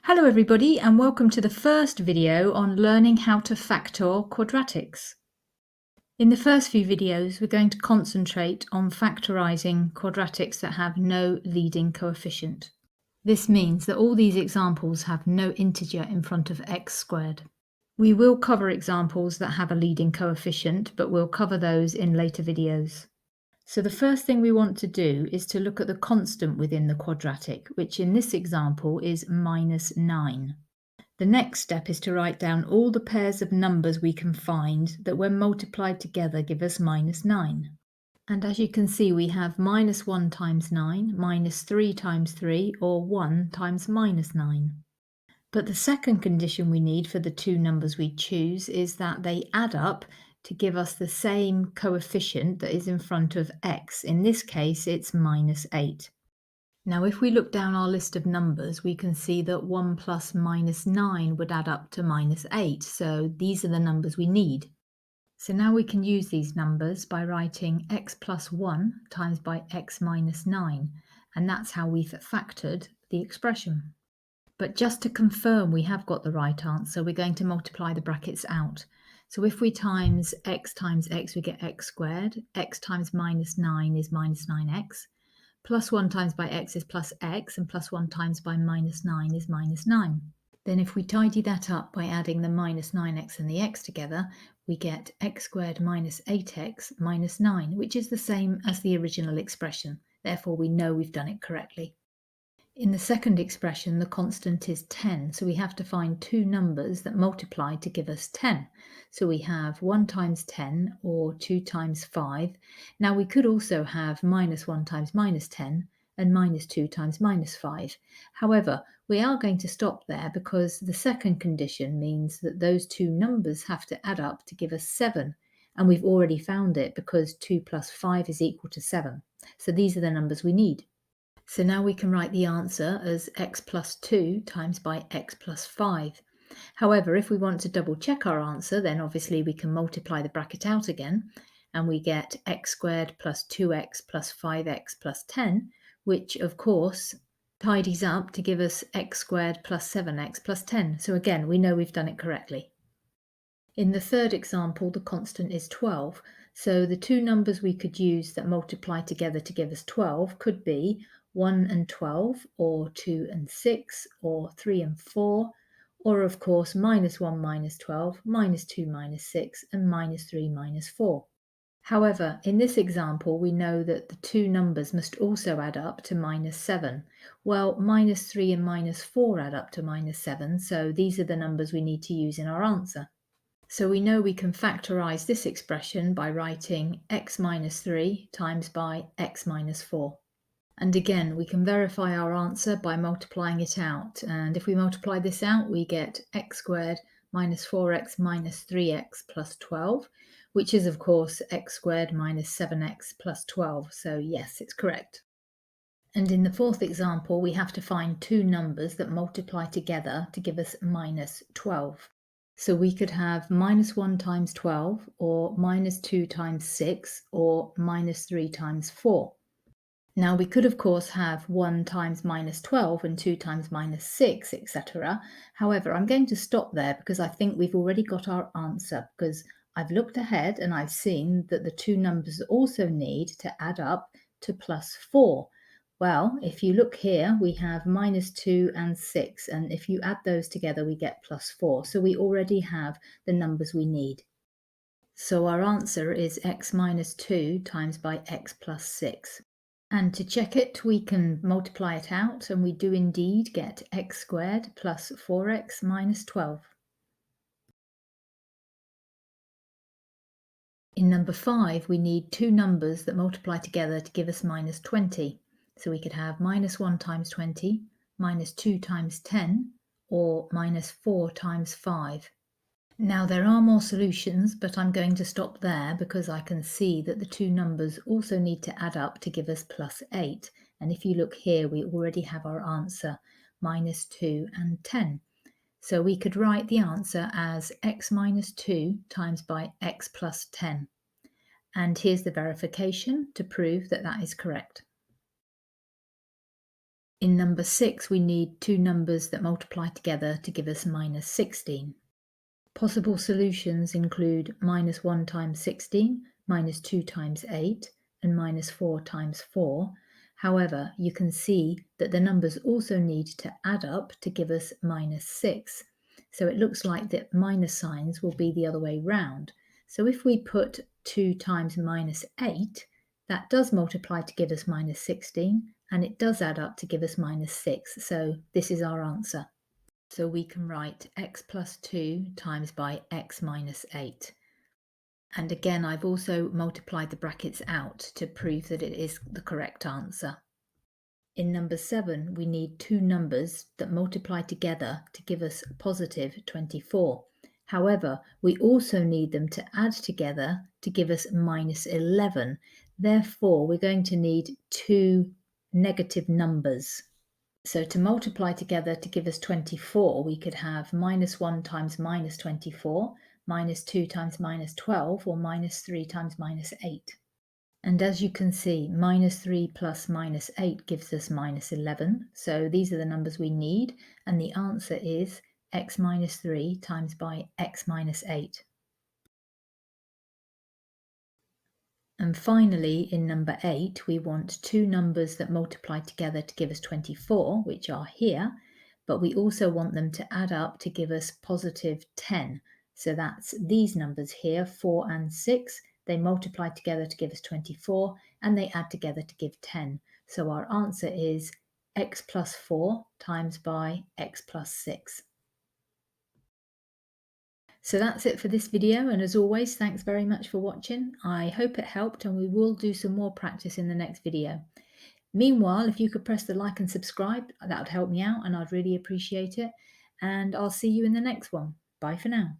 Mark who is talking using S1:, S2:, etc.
S1: Hello everybody and welcome to the first video on learning how to factor quadratics. In the first few videos we're going to concentrate on factorising quadratics that have no leading coefficient. This means that all these examples have no integer in front of x squared. We will cover examples that have a leading coefficient, but we'll cover those in later videos. So the first thing we want to do is to look at the constant within the quadratic, which in this example is -9. The next step is to write down all the pairs of numbers we can find that when multiplied together give us -9. And as you can see, we have -1 times 9, -3 times 3, or 1 times -9. But the second condition we need for the two numbers we choose is that they add up to give us the same coefficient that is in front of x. In this case, it's -8. Now, if we look down our list of numbers, we can see that 1 plus -9 would add up to -8. So these are the numbers we need. So now we can use these numbers by writing x plus 1 times by x minus 9. And that's how we've factored the expression. But just to confirm we have got the right answer, we're going to multiply the brackets out. So if we times x, we get x squared. X times -9 is -9x. Plus 1 times by x is plus x, and plus 1 times by -9 is -9. Then if we tidy that up by adding the -9x and the x together, we get x squared minus 8x minus 9, which is the same as the original expression. Therefore, we know we've done it correctly. In the second expression, the constant is 10, so we have to find two numbers that multiply to give us 10. So we have 1 times 10, or 2 times 5. Now we could also have -1 times -10 and -2 times -5. However, we are going to stop there because the second condition means that those two numbers have to add up to give us 7. And we've already found it because 2 plus 5 is equal to 7. So these are the numbers we need. So now we can write the answer as x plus 2 times by x plus 5. However, if we want to double check our answer, then obviously we can multiply the bracket out again, and we get x squared plus 2x plus 5x plus 10, which of course tidies up to give us x squared plus 7x plus 10. So again, we know we've done it correctly. In the third example, the constant is 12. So the two numbers we could use that multiply together to give us 12 could be 1 and 12, or 2 and 6, or 3 and 4, or of course -1 minus 12, -2 minus 6, and -3 minus 4. However, in this example, we know that the two numbers must also add up to -7. Well, -3 and -4 add up to -7, so these are the numbers we need to use in our answer. So we know we can factorize this expression by writing x minus 3 times by x minus 4. And again, we can verify our answer by multiplying it out. And if we multiply this out, we get x squared minus 4x minus 3x plus 12, which is of course x squared minus 7x plus 12. So yes, it's correct. And in the fourth example, we have to find two numbers that multiply together to give us -12. So we could have -1 times 12, or -2 times 6, or -3 times 4. Now we could of course have 1 times -12 and 2 times -6, etc. However, I'm going to stop there because I think we've already got our answer, because I've looked ahead and I've seen that the two numbers also need to add up to +4. Well, if you look here, we have -2 and 6, and if you add those together, we get +4. So we already have the numbers we need. So our answer is x minus 2 times by x plus 6. And to check it, we can multiply it out, and we do indeed get x squared plus 4x minus 12. In number 5, we need two numbers that multiply together to give us -20. So we could have -1 times 20, -2 times 10, or -4 times 5. Now there are more solutions, but I'm going to stop there because I can see that the two numbers also need to add up to give us +8. And if you look here, we already have our answer, -2 and 10. So we could write the answer as x minus 2 times by x plus 10. And here's the verification to prove that that is correct. In number 6, we need two numbers that multiply together to give us minus 16. Possible solutions include minus 1 times 16, minus 2 times 8, and minus 4 times 4. However, you can see that the numbers also need to add up to give us minus 6. So it looks like the minus signs will be the other way round. So if we put 2 times minus 8, that does multiply to give us minus 16, and it does add up to give us minus 6. So this is our answer. So we can write x plus 2 times by x minus 8. And again, I've also multiplied the brackets out to prove that it is the correct answer. In number 7, we need two numbers that multiply together to give us positive 24. However, we also need them to add together to give us minus 11. Therefore, we're going to need two negative numbers. So to multiply together to give us 24, we could have minus 1 times minus 24, minus 2 times minus 12, or minus 3 times minus 8. And as you can see, minus 3 plus minus 8 gives us minus 11. So these are the numbers we need, and the answer is x minus 3 times by x minus 8. And finally, in number 8, we want two numbers that multiply together to give us 24, which are here, but we also want them to add up to give us positive 10. So that's these numbers here, 4 and 6. They multiply together to give us 24, and they add together to give 10. So our answer is x plus 4 times by x plus 6. So that's it for this video, and as always, thanks very much for watching. I hope it helped, and we will do some more practice in the next video. Meanwhile, if you could press the like and subscribe, that would help me out and I'd really appreciate it. And I'll see you in the next one. Bye for now.